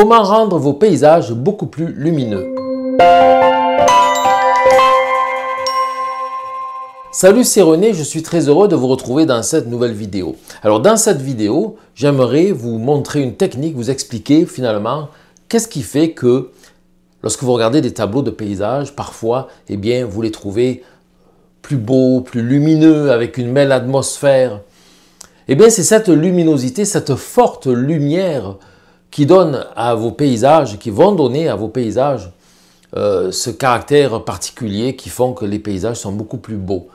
Comment rendre vos paysages beaucoup plus lumineux? Salut, c'est René, je suis très heureux de vous retrouver dans cette nouvelle vidéo. Alors dans cette vidéo, j'aimerais vous montrer une technique, vous expliquer finalement qu'est-ce qui fait que lorsque vous regardez des tableaux de paysages, parfois, eh bien, vous les trouvez plus beaux, plus lumineux, avec une belle atmosphère. Eh bien, c'est cette luminosité, cette forte lumière qui donne à vos paysages, qui vont donner à vos paysages ce caractère particulier qui font que les paysages sont beaucoup plus beaux.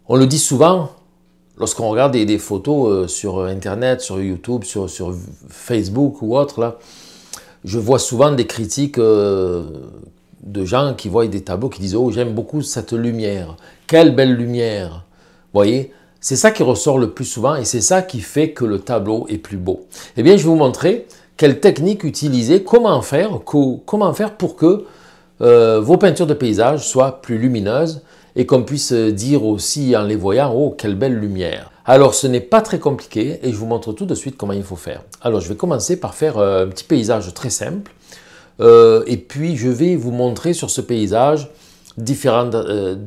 On le dit souvent, lorsqu'on regarde des photos sur Internet, sur YouTube, sur Facebook ou autre, là, je vois souvent des critiques de gens qui voient des tableaux qui disent « Oh, j'aime beaucoup cette lumière, quelle belle lumière !» Vous voyez, c'est ça qui ressort le plus souvent et c'est ça qui fait que le tableau est plus beau. Eh bien, je vais vous montrer quelle technique utiliser, comment faire pour que vos peintures de paysage soient plus lumineuses et qu'on puisse dire aussi en les voyant « Oh, quelle belle lumière !» Alors, ce n'est pas très compliqué et je vous montre tout de suite comment il faut faire. Alors, je vais commencer par faire un petit paysage très simple et puis je vais vous montrer sur ce paysage différentes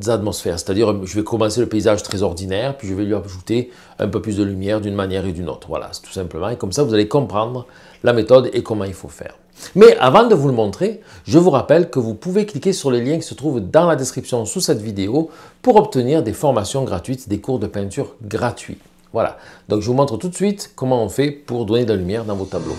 atmosphères. C'est-à-dire, je vais commencer le paysage très ordinaire, puis je vais lui ajouter un peu plus de lumière d'une manière et d'une autre. Voilà, c'est tout simplement. Et comme ça, vous allez comprendre la méthode et comment il faut faire. Mais avant de vous le montrer, je vous rappelle que vous pouvez cliquer sur les liens qui se trouvent dans la description sous cette vidéo pour obtenir des formations gratuites, des cours de peinture gratuits. Voilà, donc je vous montre tout de suite comment on fait pour donner de la lumière dans vos tableaux.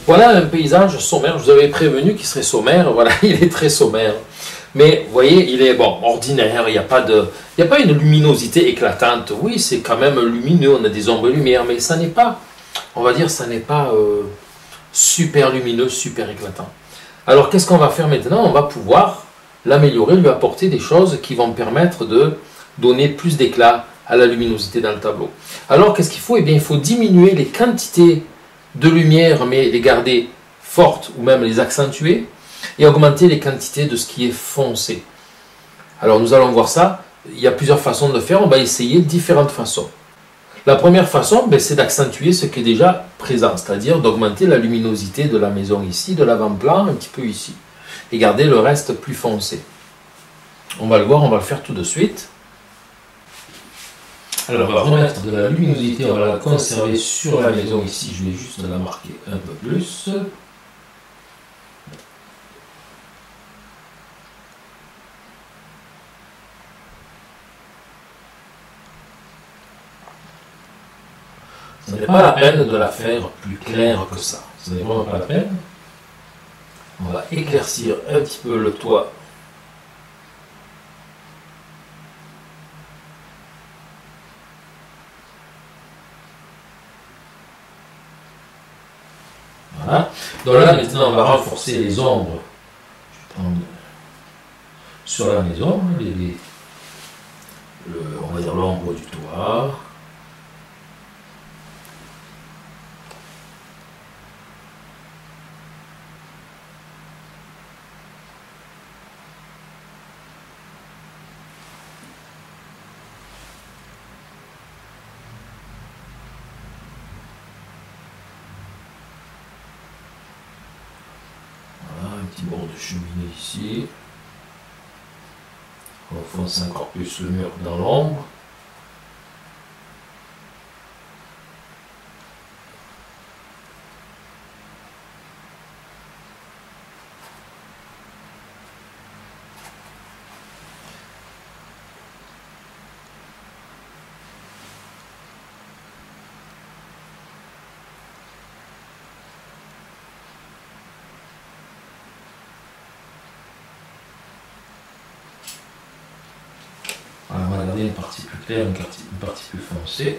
Voilà un paysage sommaire, je vous avais prévenu qu'il serait sommaire, voilà, il est très sommaire. Mais vous voyez, il est bon, ordinaire, il n'y a pas une luminosité éclatante. Oui, c'est quand même lumineux, on a des ombres et lumières, mais ça n'est pas, on va dire, ça n'est pas super lumineux, super éclatant. Alors qu'est-ce qu'on va faire maintenant? On va pouvoir l'améliorer, lui apporter des choses qui vont permettre de donner plus d'éclat à la luminosité dans le tableau. Alors qu'est-ce qu'il faut? Eh bien, il faut diminuer les quantités de lumière, mais les garder fortes ou même les accentuer, et augmenter les quantités de ce qui est foncé. Alors nous allons voir ça, il y a plusieurs façons de le faire, on va essayer différentes façons. La première façon, c'est d'accentuer ce qui est déjà présent, c'est-à-dire d'augmenter la luminosité de la maison ici, de l'avant-plan un petit peu ici, et garder le reste plus foncé. On va le voir, on va le faire tout de suite. Alors on va remettre de la luminosité, on va la conserver sur la maison ici, je vais juste la marquer un peu plus. Ce n'est pas la peine de la faire plus claire que ça, ce n'est vraiment pas la peine. On va éclaircir un petit peu le toit. Voilà. Donc là, maintenant, on va renforcer les ombres. Je vais prendre sur la maison, on va dire l'ombre du toit. Un petit bord de cheminée ici. On enfonce encore plus le mur dans l'ombre. Voilà, on va garder une partie plus claire, une partie plus foncée.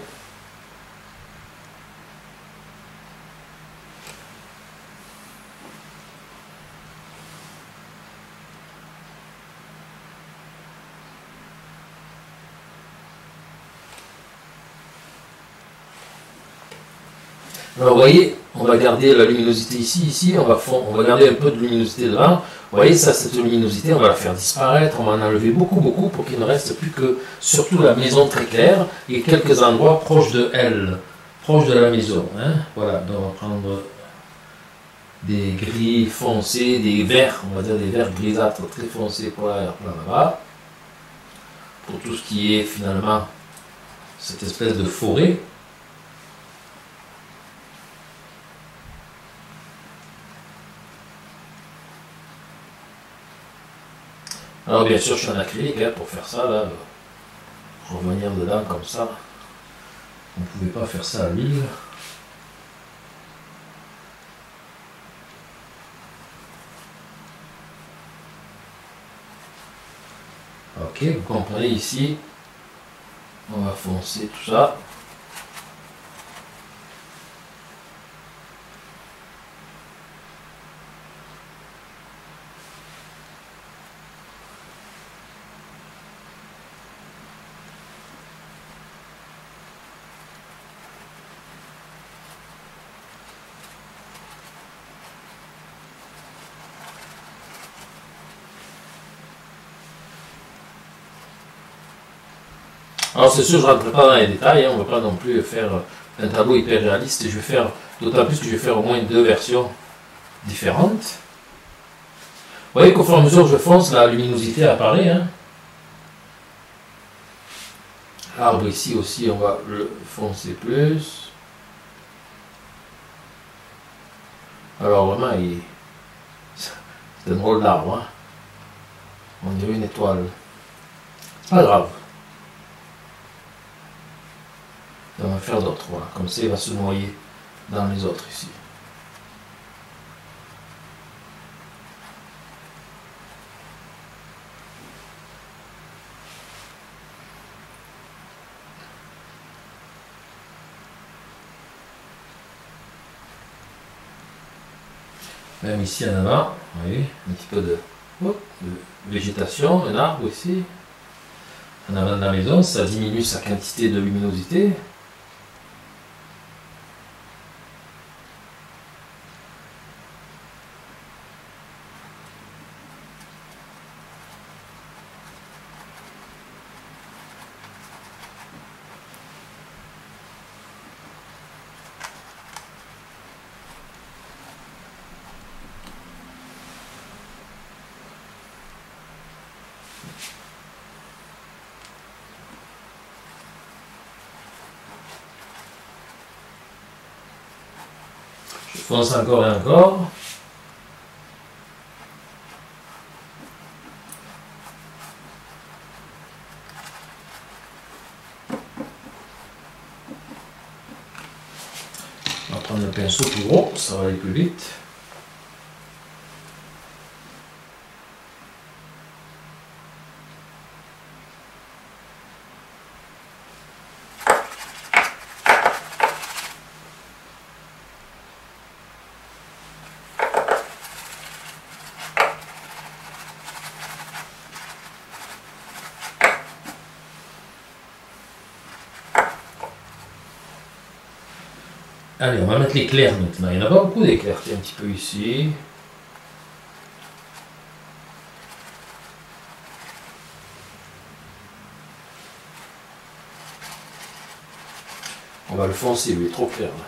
Alors vous voyez, on va garder la luminosité ici, on va garder un peu de luminosité devant. Vous voyez, ça, cette luminosité, on va la faire disparaître, on va en enlever beaucoup pour qu'il ne reste plus que, surtout la maison très claire et quelques endroits proches de elle, proches de la maison. Hein. Voilà, donc on va prendre des gris foncés, des verts, on va dire des verts grisâtres très foncés pour là-bas, pour tout ce qui est finalement cette espèce de forêt. Alors bien sûr je suis en acrylique hein, pour faire ça, là, revenir dedans comme ça, on ne pouvait pas faire ça à l'huile. Ok, vous comprenez ici, on va foncer tout ça. Alors c'est sûr, je ne rentre pas dans les détails, hein, on ne va pas non plus faire un tableau hyper réaliste, je vais faire, d'autant plus que je vais faire au moins 2 versions différentes. Vous voyez qu'au fur et à mesure que je fonce, la luminosité apparaît. Hein. L'arbre ici aussi, on va le foncer plus. Alors vraiment, c'est un drôle d'arbre. Hein. On dirait une étoile. C'est pas grave. Et on va faire d'autres, voilà. Comme ça, il va se noyer dans les autres ici. Même ici en avant, vous voyez, un petit peu de végétation, un arbre ici. En avant de la maison, ça diminue sa quantité de luminosité. Je fonce encore et encore. On va prendre le pinceau plus gros, ça va aller plus vite. Allez, on va mettre l'éclair maintenant. Il n'y en a pas beaucoup d'éclairs. Un petit peu ici. On va le foncer, lui, il est trop clair là.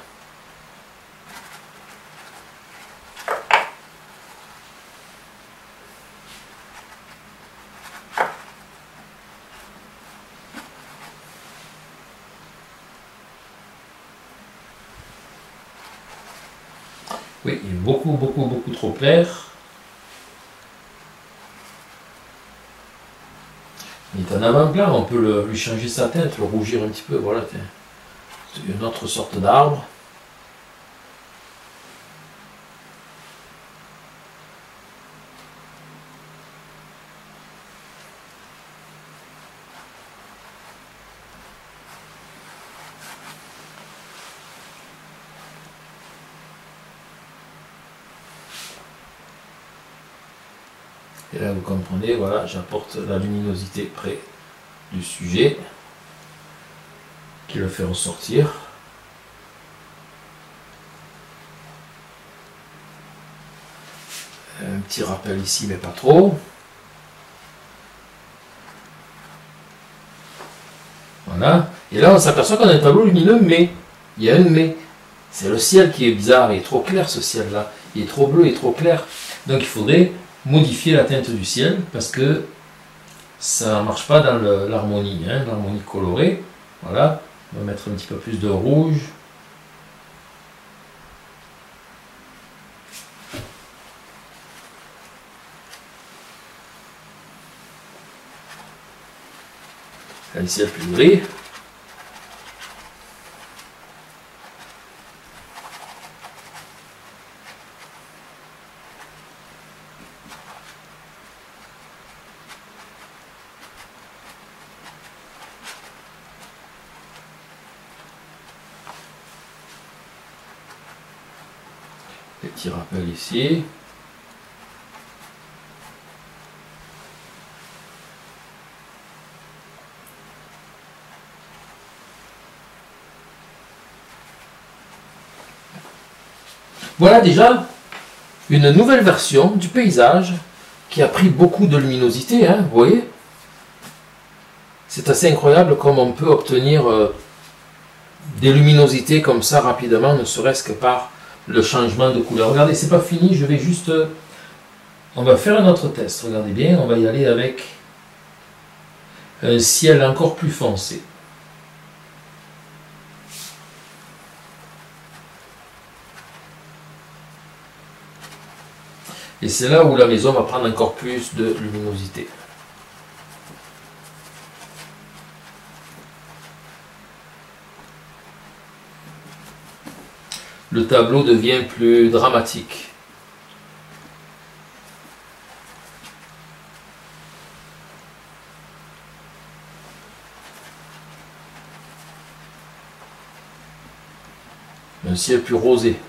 Oui, il est beaucoup trop clair. Il est en avant-plan, on peut lui changer sa teinte, le rougir un petit peu, voilà. C'est une autre sorte d'arbre. Et là, vous comprenez, voilà, j'apporte la luminosité près du sujet qui le fait ressortir. Un petit rappel ici, mais pas trop. Voilà. Et là, on s'aperçoit qu'on a un tableau lumineux, mais il y a un mais. C'est le ciel qui est bizarre, il est trop clair ce ciel-là. Il est trop bleu, il est trop clair. Donc il faudrait modifier la teinte du ciel parce que ça ne marche pas dans l'harmonie, hein, l'harmonie colorée. Voilà. On va mettre un petit peu plus de rouge. Un ciel plus gris. Les petits rappels ici. Voilà déjà une nouvelle version du paysage qui a pris beaucoup de luminosité, hein, vous voyez. C'est assez incroyable comme on peut obtenir des luminosités comme ça rapidement, ne serait-ce que par le changement de couleur. Regardez, c'est pas fini, je vais juste... on va faire un autre test, regardez bien, on va y aller avec un ciel encore plus foncé. Et c'est là où la maison va prendre encore plus de luminosité. Le tableau devient plus dramatique. Un ciel plus rosé.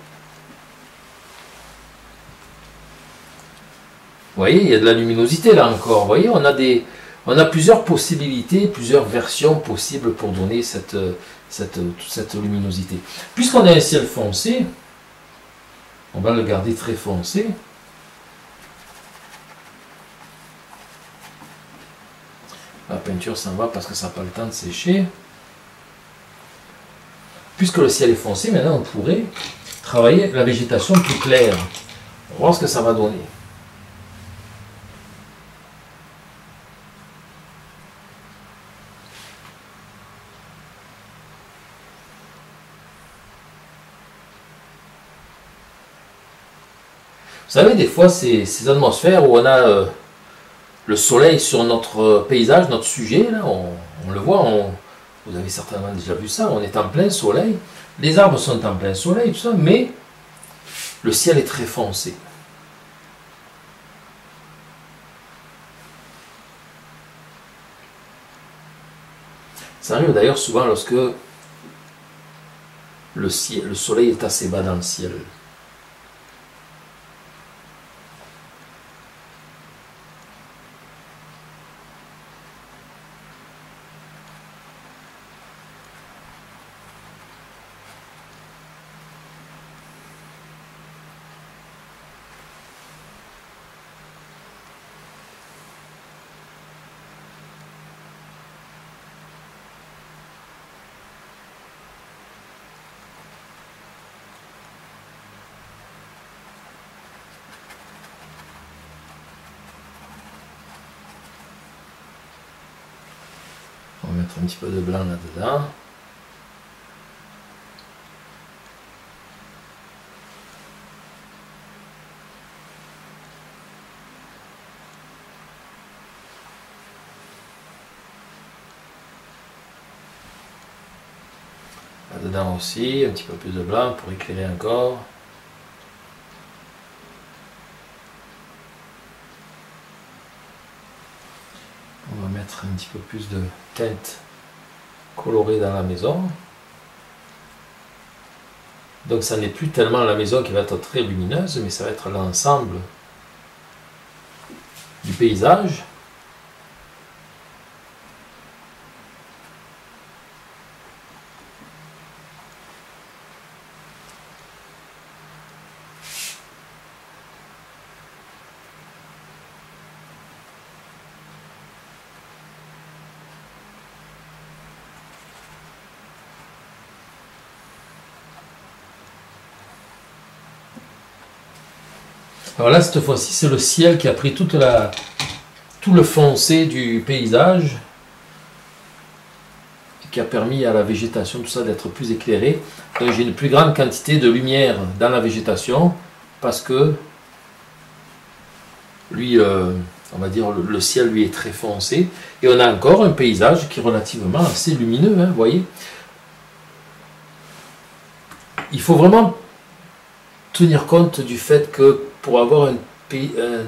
Vous voyez, il y a de la luminosité là encore. Vous voyez, on a plusieurs possibilités, plusieurs versions possibles pour donner toute cette luminosité. Puisqu'on a un ciel foncé, on va le garder très foncé. La peinture s'en va parce que ça n'a pas le temps de sécher. Puisque le ciel est foncé, maintenant on pourrait travailler la végétation plus claire. On va voir ce que ça va donner. Vous savez, des fois, ces atmosphères où on a le soleil sur notre paysage, notre sujet, là, on le voit, vous avez certainement déjà vu ça, on est en plein soleil, les arbres sont en plein soleil, tout ça, mais le ciel est très foncé. Ça arrive d'ailleurs souvent lorsque le soleil est assez bas dans le ciel. mettre un petit peu de blanc là-dedans. Là-dedans aussi, un petit peu plus de blanc pour éclairer encore. On va mettre un petit peu plus de teinte colorée dans la maison. Donc ça n'est plus tellement la maison qui va être très lumineuse, mais ça va être l'ensemble du paysage. Alors là, cette fois-ci, c'est le ciel qui a pris tout le foncé du paysage et qui a permis à la végétation, tout ça, d'être plus éclairé. Donc j'ai une plus grande quantité de lumière dans la végétation parce que lui, on va dire, le ciel lui est très foncé. Et on a encore un paysage qui est relativement assez lumineux, hein, vous voyez. Il faut vraiment tenir compte du fait que pour avoir un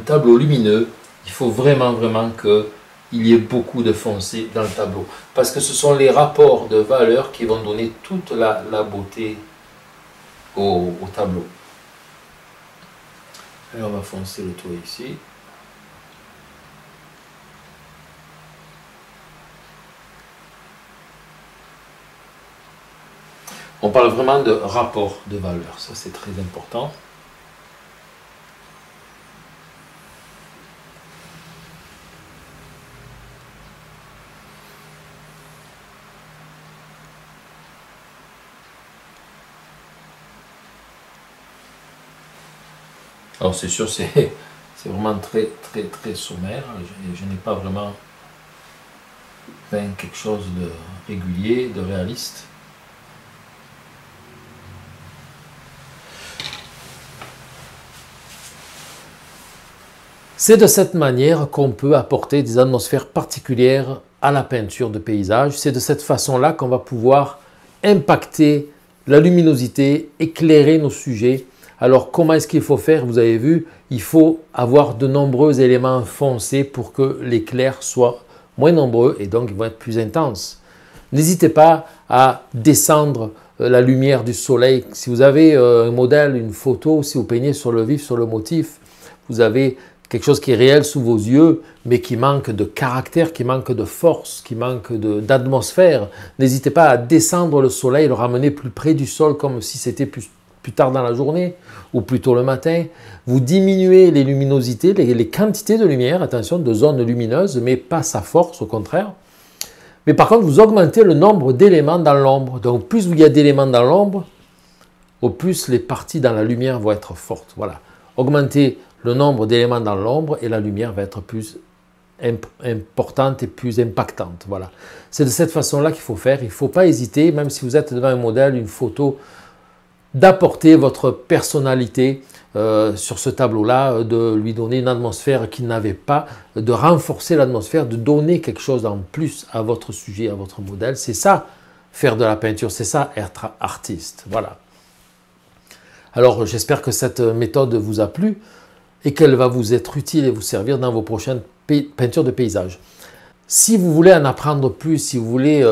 tableau lumineux, il faut vraiment qu'il y ait beaucoup de foncé dans le tableau. Parce que ce sont les rapports de valeurs qui vont donner toute la beauté au tableau. Et on va foncer le toit ici. On parle vraiment de rapport de valeurs, ça c'est très important. Alors c'est sûr, c'est vraiment très sommaire. Je n'ai pas vraiment peint quelque chose de régulier, de réaliste. C'est de cette manière qu'on peut apporter des atmosphères particulières à la peinture de paysage. C'est de cette façon-là qu'on va pouvoir impacter la luminosité, éclairer nos sujets. Alors comment est-ce qu'il faut faire? Vous avez vu, il faut avoir de nombreux éléments foncés pour que l'éclair soit moins nombreux et donc ils vont être plus intenses. N'hésitez pas à descendre la lumière du soleil. Si vous avez un modèle, une photo, si vous peignez sur le vif, sur le motif, vous avez quelque chose qui est réel sous vos yeux, mais qui manque de caractère, qui manque de force, qui manque d'atmosphère. N'hésitez pas à descendre le soleil, le ramener plus près du sol, comme si c'était plus tard dans la journée, ou plus tôt le matin. Vous diminuez les luminosités, les quantités de lumière, attention, de zones lumineuses, mais pas sa force, au contraire. Mais par contre, vous augmentez le nombre d'éléments dans l'ombre. Donc, plus il y a d'éléments dans l'ombre, au plus les parties dans la lumière vont être fortes. Voilà. Augmentez le nombre d'éléments dans l'ombre et la lumière va être plus importante et plus impactante. Voilà. C'est de cette façon-là qu'il faut faire. Il ne faut pas hésiter, même si vous êtes devant un modèle, une photo, d'apporter votre personnalité sur ce tableau-là, de lui donner une atmosphère qu'il n'avait pas, de renforcer l'atmosphère, de donner quelque chose en plus à votre sujet, à votre modèle. C'est ça, faire de la peinture, c'est ça, être artiste. Voilà. Alors, j'espère que cette méthode vous a plu et qu'elle va vous être utile et vous servir dans vos prochaines peintures de paysage. Si vous voulez en apprendre plus, si vous voulez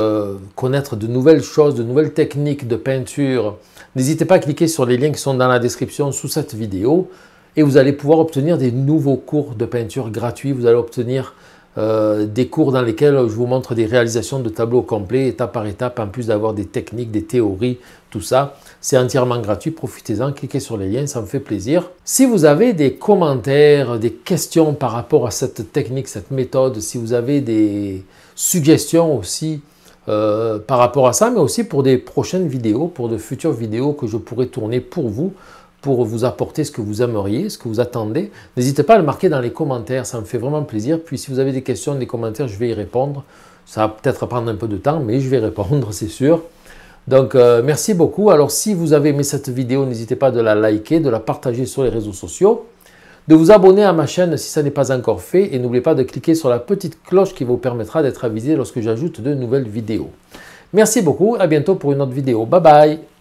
connaître de nouvelles choses, de nouvelles techniques de peinture, n'hésitez pas à cliquer sur les liens qui sont dans la description sous cette vidéo et vous allez pouvoir obtenir des nouveaux cours de peinture gratuits. Vous allez obtenir des cours dans lesquels je vous montre des réalisations de tableaux complets, étape par étape, en plus d'avoir des techniques, des théories, tout ça. C'est entièrement gratuit, profitez-en, cliquez sur les liens, ça me fait plaisir. Si vous avez des commentaires, des questions par rapport à cette technique, cette méthode, si vous avez des suggestions aussi par rapport à ça, mais aussi pour des prochaines vidéos, pour de futures vidéos que je pourrais tourner pour vous apporter ce que vous aimeriez, ce que vous attendez. N'hésitez pas à le marquer dans les commentaires, ça me fait vraiment plaisir. Puis si vous avez des questions, des commentaires, je vais y répondre. Ça va peut-être prendre un peu de temps, mais je vais répondre, c'est sûr. Donc, merci beaucoup. Alors, si vous avez aimé cette vidéo, n'hésitez pas de la liker, de la partager sur les réseaux sociaux, de vous abonner à ma chaîne si ça n'est pas encore fait et n'oubliez pas de cliquer sur la petite cloche qui vous permettra d'être avisé lorsque j'ajoute de nouvelles vidéos. Merci beaucoup, à bientôt pour une autre vidéo. Bye bye!